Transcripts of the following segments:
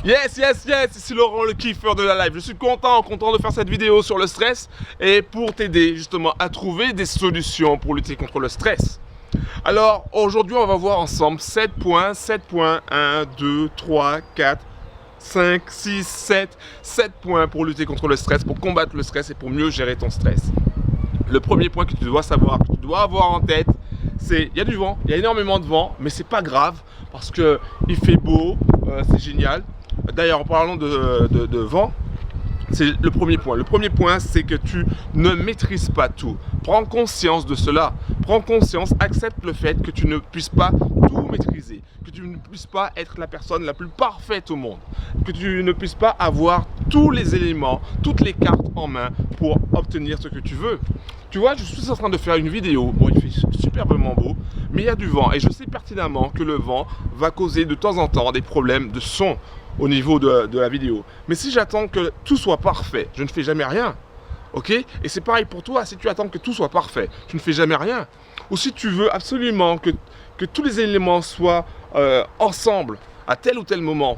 Yes, ici Laurent, le kiffeur de la life. Je suis content de faire cette vidéo sur le stress et pour t'aider justement à trouver des solutions pour lutter contre le stress. Alors aujourd'hui on va voir ensemble 7 points, 1, 2, 3, 4, 5, 6, 7 points pour lutter contre le stress, pour combattre le stress et pour mieux gérer ton stress. Le premier point que tu dois savoir, que tu dois avoir en tête, c'est il y a du vent, il y a énormément de vent, mais c'est pas grave parce que il fait beau, c'est génial. D'ailleurs, en parlant de vent, c'est le premier point. Le premier point, c'est que tu ne maîtrises pas tout. Prends conscience de cela. Prends conscience, accepte le fait que tu ne puisses pas tout maîtriser, que tu ne puisses pas être la personne la plus parfaite au monde, que tu ne puisses pas avoir tous les éléments, toutes les cartes en main pour obtenir ce que tu veux. Tu vois, je suis en train de faire une vidéo. Bon, il fait superbement beau, mais il y a du vent et je sais pertinemment que le vent va causer de temps en temps des problèmes de son au niveau de la vidéo. Mais si j'attends que tout soit parfait, je ne fais jamais rien. Ok? Et c'est pareil pour toi, si tu attends que tout soit parfait, tu ne fais jamais rien. Ou si tu veux absolument que tous les éléments soient ensemble à tel ou tel moment,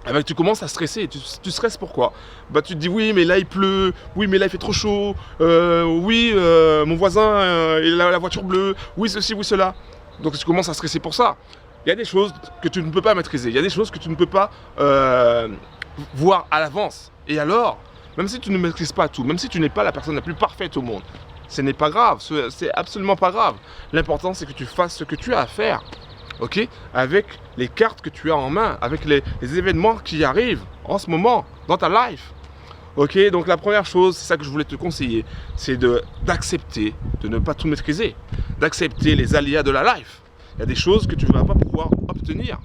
eh bien, tu commences à stresser. Tu stresses pourquoi? Bah, tu te dis oui mais là il pleut, oui mais là il fait trop chaud, oui mon voisin il a la voiture bleue, oui ceci, oui cela. Donc tu commences à stresser pour ça. Il y a des choses que tu ne peux pas maîtriser, il y a des choses que tu ne peux pas voir à l'avance. Et alors, même si tu ne maîtrises pas tout, même si tu n'es pas la personne la plus parfaite au monde, ce n'est pas grave, c'est absolument pas grave. L'important c'est que tu fasses ce que tu as à faire, ok? Avec les cartes que tu as en main, avec les événements qui arrivent en ce moment dans ta life. Ok, donc la première chose, c'est ça que je voulais te conseiller, c'est d'accepter de ne pas tout maîtriser, d'accepter les aléas de la life. Il y a des choses que tu ne vas pas pouvoir obtenir.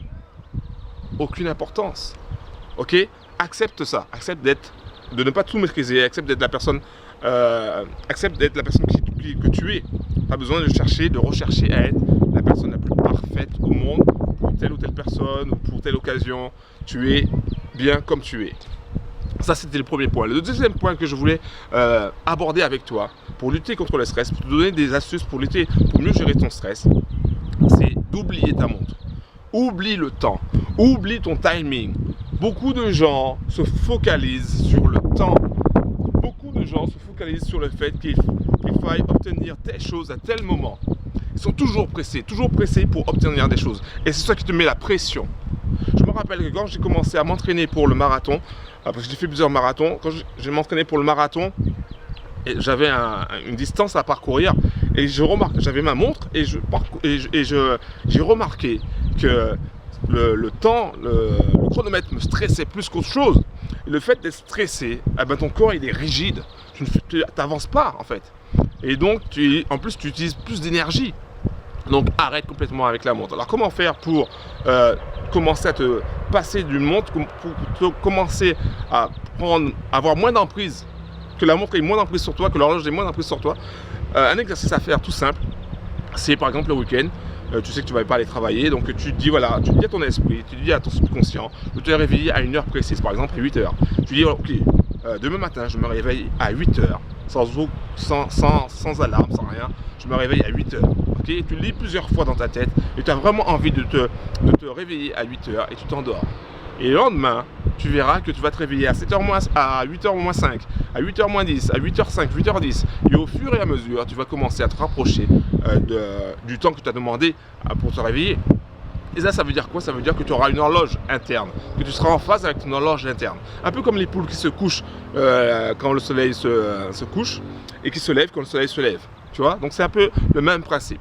Aucune importance. Ok? Accepte ça. Accepte de ne pas tout maîtriser. Accepte d'être la personne, que tu es. Pas besoin de chercher, de rechercher à être la personne la plus parfaite au monde pour telle ou telle personne ou pour telle occasion. Tu es bien comme tu es. Ça, c'était le premier point. Le deuxième point que je voulais aborder avec toi pour lutter contre le stress, pour te donner des astuces pour mieux gérer ton stress, c'est d'oublier ta montre. Oublie le temps, oublie ton timing. Beaucoup de gens se focalisent sur le temps. Beaucoup de gens se focalisent sur le fait qu'il faille obtenir telle chose à tel moment. Ils sont toujours pressés pour obtenir des choses. Et c'est ça qui te met la pression. Je me rappelle que quand j'ai commencé à m'entraîner pour le marathon, parce que j'ai fait plusieurs marathons, quand j'ai m'entraîné pour le marathon, j'avais une distance à parcourir et j'avais ma montre et j'ai remarqué que le chronomètre me stressait plus qu'autre chose. Et le fait d'être stressé, eh ben, ton corps il est rigide, tu n'avances pas en fait. Et donc en plus tu utilises plus d'énergie. Donc arrête complètement avec la montre. Alors comment faire pour commencer à te passer d'une montre, pour commencer à avoir moins d'emprise, que la montre ait moins d'emprise sur toi, que l'horloge ait moins d'emprise sur toi? Un exercice à faire tout simple, c'est par exemple le week-end, tu sais que tu ne vas pas aller travailler, donc tu dis voilà, tu dis à ton esprit, tu dis à ton subconscient de te réveiller à une heure précise, par exemple à 8 heures. Tu dis ok, demain matin je me réveille à 8 heures, sans alarme, sans rien, je me réveille à 8 heures. Okay, tu le lis plusieurs fois dans ta tête et tu as vraiment envie de te réveiller à 8 heures et tu t'endors. Et le lendemain, tu verras que tu vas te réveiller à 8h moins 5, à 8h moins 10, à 8h05, 8h10. Et au fur et à mesure, tu vas commencer à te rapprocher du temps que tu as demandé pour te réveiller. Et ça veut dire quoi? Ça veut dire que tu auras une horloge interne, que tu seras en phase avec ton horloge interne. Un peu comme les poules qui se couchent quand le soleil se couche et qui se lèvent quand le soleil se lève. Tu vois? Donc c'est un peu le même principe.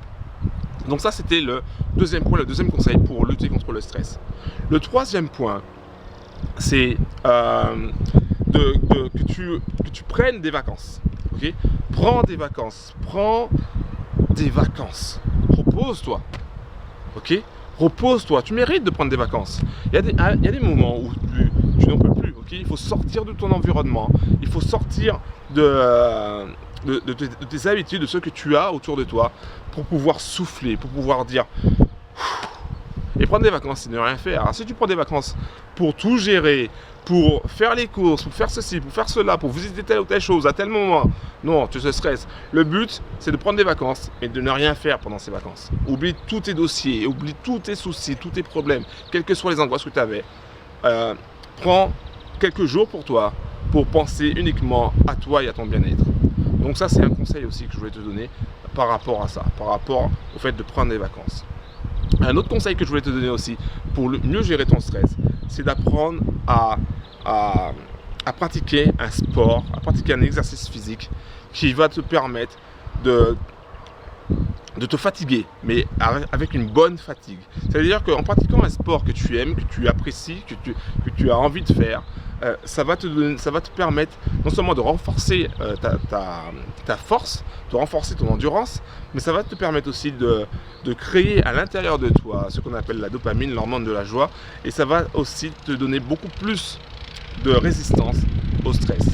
Donc ça, c'était le deuxième point, le deuxième conseil pour lutter contre le stress. Le troisième point, c'est que tu prennes des vacances. Okay? Prends des vacances. Repose-toi. Ok? Repose-toi. Tu mérites de prendre des vacances. Il y a des moments où tu n'en peux plus. Okay? Il faut sortir de ton environnement. Il faut sortir de tes habitudes, de ce que tu as autour de toi, pour pouvoir souffler, pour pouvoir dire. Et prendre des vacances, c'est ne rien faire. Alors, si tu prends des vacances pour tout gérer, pour faire les courses, pour faire ceci, pour faire cela, pour visiter telle ou telle chose à tel moment, non, tu te stresses. Le but, c'est de prendre des vacances et de ne rien faire pendant ces vacances. Oublie tous tes dossiers, oublie tous tes soucis, tous tes problèmes, quelles que soient les angoisses que tu avais. prends quelques jours pour toi, pour penser uniquement à toi et à ton bien-être. Donc ça, c'est un conseil aussi que je voulais te donner par rapport à ça, par rapport au fait de prendre des vacances. Un autre conseil que je voulais te donner aussi pour mieux gérer ton stress, c'est d'apprendre à pratiquer un sport, à pratiquer un exercice physique qui va te permettre de te fatiguer, mais avec une bonne fatigue. C'est-à-dire qu'en pratiquant un sport que tu aimes, que tu apprécies, que tu as envie de faire, ça va te permettre non seulement de renforcer ta force, de renforcer ton endurance, mais ça va te permettre aussi de créer à l'intérieur de toi ce qu'on appelle la dopamine, l'hormone de la joie, et ça va aussi te donner beaucoup plus de résistance au stress.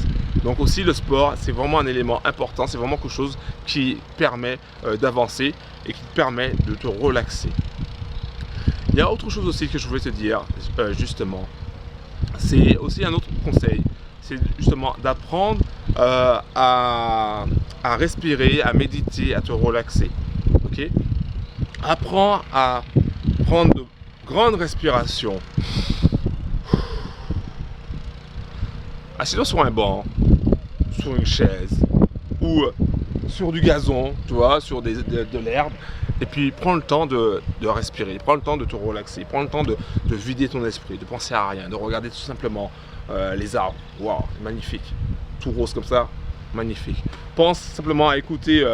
Donc aussi le sport, c'est vraiment un élément important, c'est vraiment quelque chose qui permet d'avancer et qui te permet de te relaxer. Il y a autre chose aussi que je voulais te dire, justement, c'est aussi un autre conseil, c'est justement d'apprendre à respirer, à méditer, à te relaxer. Okay? Apprends à prendre de grandes respirations. Assieds-toi sur un banc, sur une chaise ou sur du gazon, tu vois, sur de l'herbe, et puis prends le temps de respirer, prends le temps de te relaxer, prends le temps de vider ton esprit, de penser à rien, de regarder tout simplement les arbres. Waouh, magnifique, tout rose comme ça, magnifique. Pense simplement à écouter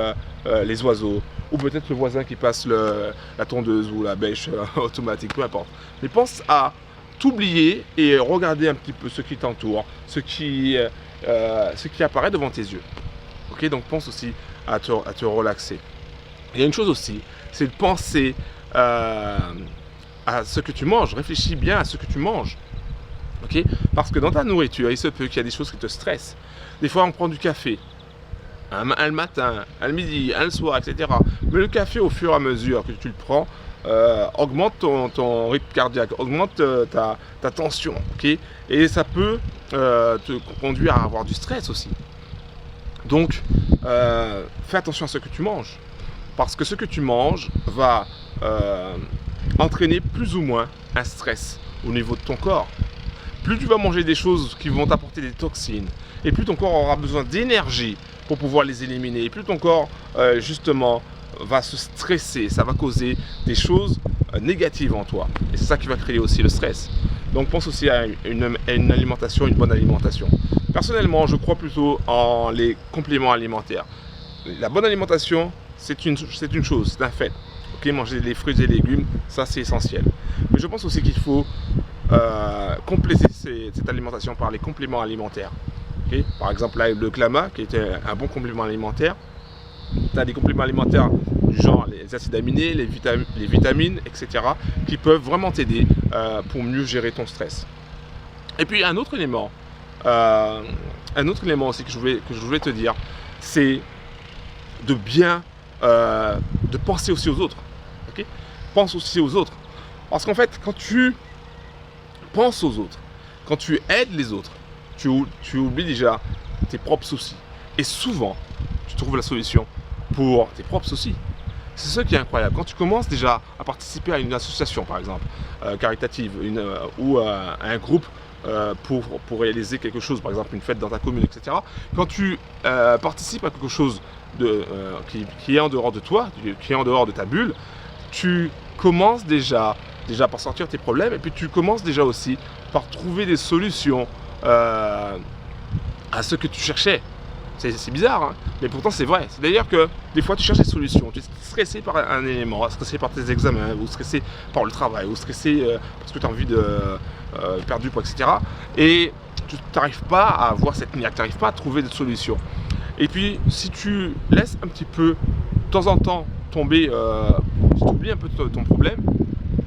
les oiseaux, ou peut-être le voisin qui passe la tondeuse ou la bêche automatique, peu importe. Mais pense à t'oublier et regarder un petit peu ce qui t'entoure, ce qui apparaît devant tes yeux. Ok, donc pense aussi à te relaxer. Il y a une chose aussi, c'est de penser à ce que tu manges. Réfléchis bien à ce que tu manges. Ok, parce que dans ta nourriture, il se peut qu'il y a des choses qui te stressent. Des fois, on prend du café. Un le matin, un le midi, un le soir, etc. Mais le café, au fur et à mesure que tu le prends, augmente ton rythme cardiaque, augmente ta tension, okay? Et ça peut te conduire à avoir du stress aussi. Donc, fais attention à ce que tu manges, parce que ce que tu manges va entraîner plus ou moins un stress au niveau de ton corps. Plus tu vas manger des choses qui vont t'apporter des toxines, et plus ton corps aura besoin d'énergie pour pouvoir les éliminer, et plus ton corps, justement, va se stresser, ça va causer des choses négatives en toi. Et c'est ça qui va créer aussi le stress. Donc pense aussi à une alimentation, une bonne alimentation. Personnellement, je crois plutôt en les compléments alimentaires. La bonne alimentation, c'est une chose, c'est un fait. Okay, manger des fruits et légumes, ça c'est essentiel. Mais je pense aussi qu'il faut compléter cette alimentation par les compléments alimentaires. Okay? Par exemple, là, le clama, qui était un bon complément alimentaire. Tu as des compléments alimentaires du genre les acides aminés, les vitamines, etc. qui peuvent vraiment t'aider pour mieux gérer ton stress. Et puis un autre élément aussi que je voulais te dire, c'est de bien de penser aussi aux autres. Okay? Pense aussi aux autres. Parce qu'en fait, quand tu penses aux autres, quand tu aides les autres, tu oublies déjà tes propres soucis. Et souvent, tu trouves la solution pour tes propres soucis. C'est ça qui est incroyable. Quand tu commences déjà à participer à une association, par exemple, caritative, ou à un groupe pour réaliser quelque chose, par exemple une fête dans ta commune, etc. Quand tu participes à quelque chose qui est en dehors de toi, qui est en dehors de ta bulle, tu commences déjà par sortir tes problèmes, et puis tu commences déjà aussi par trouver des solutions à ce que tu cherchais. C'est bizarre, hein, mais pourtant c'est vrai. C'est d'ailleurs que des fois tu cherches des solutions, tu es stressé par un élément, stressé par tes examens, ou stressé par le travail, ou stressé parce que tu as envie de perdre du poids, etc. Et tu n'arrives pas à avoir cette niaque, tu n'arrives pas à trouver de solution. Et puis si tu laisses un petit peu, de temps en temps, tomber, tu oublies un peu ton problème,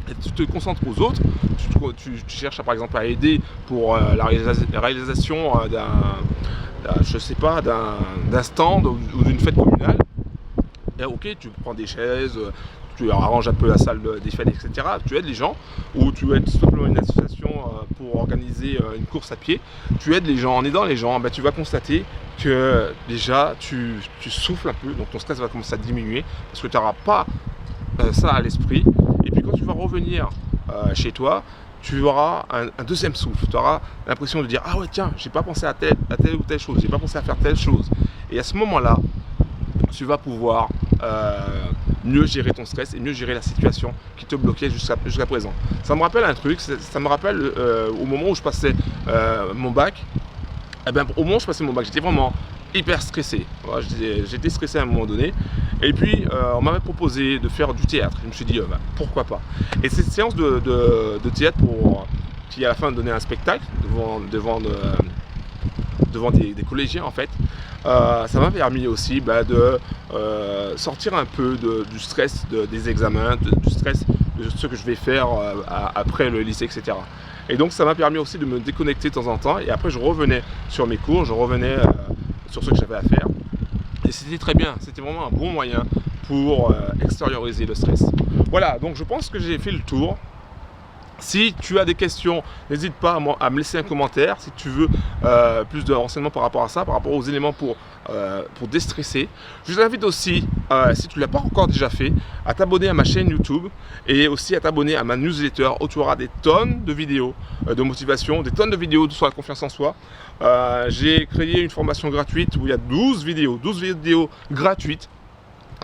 et tu te concentres aux autres, tu cherches par exemple à aider pour la réalisation d'un stand ou d'une fête communale. Et ok, tu prends des chaises, tu arranges un peu la salle des fêtes, etc. Tu aides les gens, ou tu aides tout simplement une association pour organiser une course à pied. Tu aides les gens, en aidant les gens, ben, tu vas constater que déjà tu souffles un peu, donc ton stress va commencer à diminuer parce que tu n'auras pas ça à l'esprit. Et puis quand tu vas revenir chez toi, tu auras un deuxième souffle, tu auras l'impression de dire ah ouais tiens, j'ai pas pensé à telle ou telle chose, j'ai pas pensé à faire telle chose. Et à ce moment-là, tu vas pouvoir mieux gérer ton stress et mieux gérer la situation qui te bloquait jusqu'à présent. Ça me rappelle un truc, ça me rappelle au moment où je passais mon bac. Eh bien, au moment où je passais mon bac, j'étais vraiment hyper stressé. Voilà, j'étais stressé à un moment donné. Et puis, on m'avait proposé de faire du théâtre. Je me suis dit, bah, pourquoi pas. Et cette séance de théâtre qui à la fin donnait un spectacle devant des collégiens en fait, ça m'a permis aussi de sortir un peu du stress des examens, du stress de ce que je vais faire après le lycée, etc. Et donc ça m'a permis aussi de me déconnecter de temps en temps, et après je revenais sur mes cours, je revenais sur ce que j'avais à faire, et c'était très bien, c'était vraiment un bon moyen pour extérioriser le stress. Voilà, donc je pense que j'ai fait le tour. Si tu as des questions, n'hésite pas à me laisser un commentaire. Si tu veux plus de renseignements par rapport à ça, par rapport aux éléments pour déstresser. Je t'invite aussi, si tu ne l'as pas encore déjà fait, à t'abonner à ma chaîne YouTube et aussi à t'abonner à ma newsletter où tu auras des tonnes de vidéos de motivation, des tonnes de vidéos sur la confiance en soi. J'ai créé une formation gratuite où il y a 12 vidéos gratuites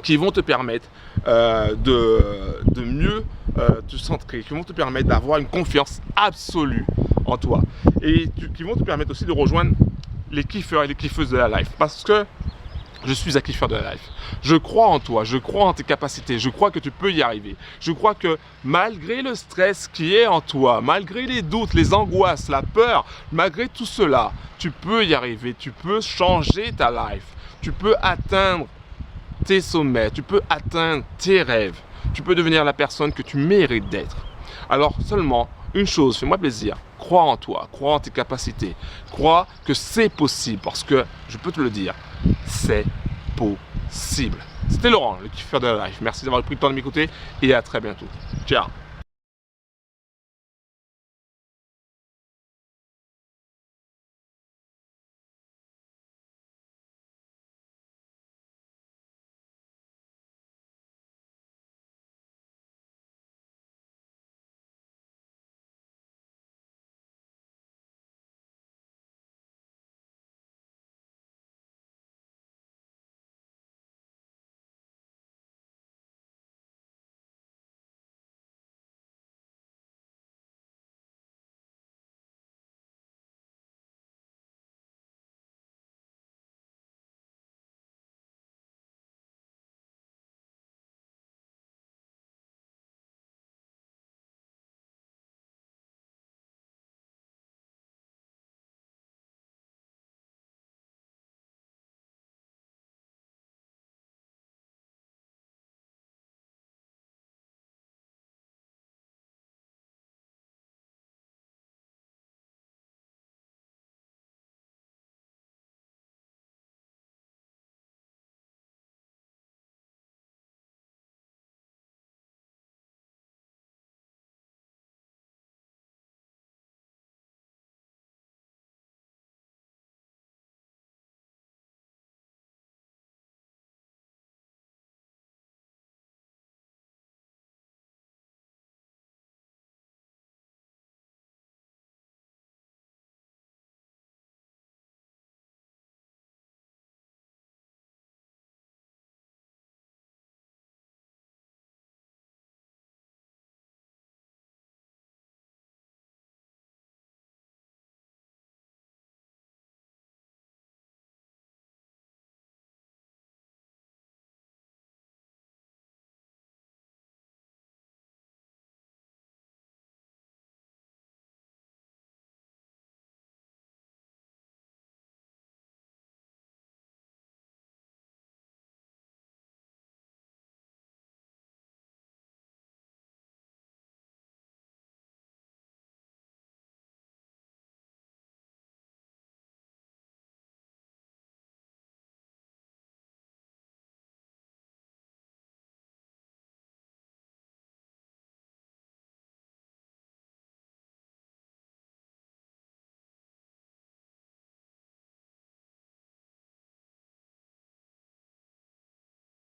qui vont te permettre de mieux te centrer, qui vont te permettre d'avoir une confiance absolue en toi et qui vont te permettre aussi de rejoindre les kiffeurs et les kiffeuses de la life, parce que je suis un kiffeur de la life. Je crois en toi, je crois en tes capacités, je crois que tu peux y arriver. Je crois que malgré le stress qui est en toi, malgré les doutes, les angoisses, la peur, malgré tout cela, tu peux y arriver, tu peux changer ta life, tu peux atteindre tes sommets, tu peux atteindre tes rêves, tu peux devenir la personne que tu mérites d'être. Alors seulement une chose, fais-moi plaisir, crois en toi, crois en tes capacités, crois que c'est possible, parce que je peux te le dire, c'est possible. C'était Laurent, le kiffeur de la life. Merci d'avoir pris le temps de m'écouter et à très bientôt. Ciao.